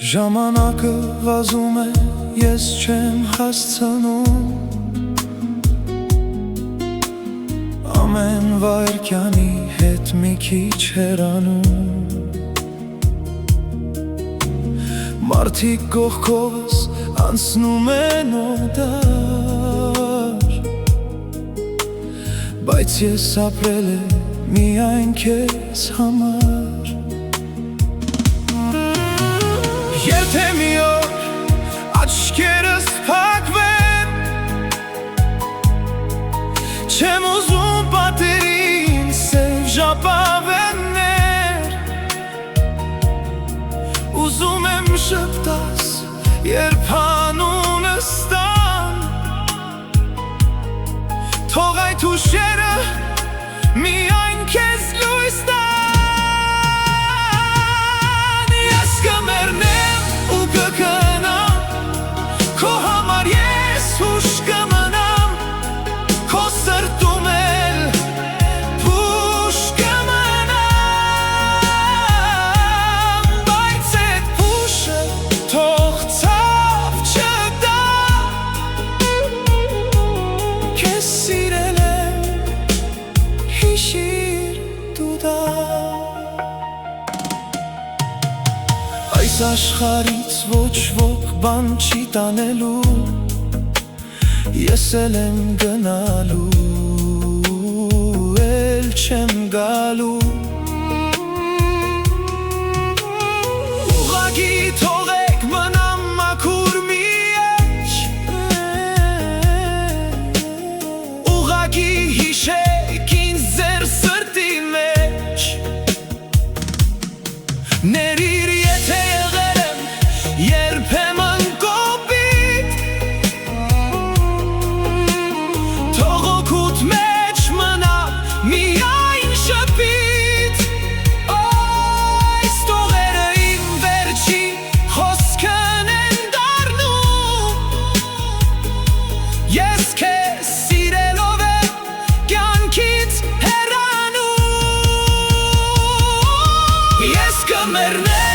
Ժամանակը վազում է, ես չեմ հասցնում Ամեն վայրկյանի հետ մի քիչ հեռանում Մարդիկ կողքովս անցնում են օտար Բայց ես ապրել եմ միայն քեզ համար Եթե մի օր աչքերս փակվեն Չեմ ուզում պատերին սև ժապավեններ Ուզում եմ շպտաս, երբ անունս տան Թող այդ ուշերը միայն քեզ լույս տան Ես կմեռնեմ ու կգնամ Քո համար ես ուշ կմնամ Քո սրտում էլ փուշ կմնամ Բայց այդ փուշը թող ցավ չտա Քեզ սիրել եմ հիշիր դու դա Այս աշխարհից ոչ ոք բան չի տանելու Ես էլ եմ գնալու Էլ չեմ գալու Ուղղակի թողեք մնամ մաքուր մի էջ Ուղղակի հիշեք ինձ ձեր սրտի մեջ Ներիր եթե եղել եմ երբեմն կոպիտ Թող օգուտ մեջ մնա միայն շփիտ Այս տողերը իմ վերջի խոսքն են դառնում Ես քեզ սիրելով եմ կյանքից հեռանում Ես կմեռնեմ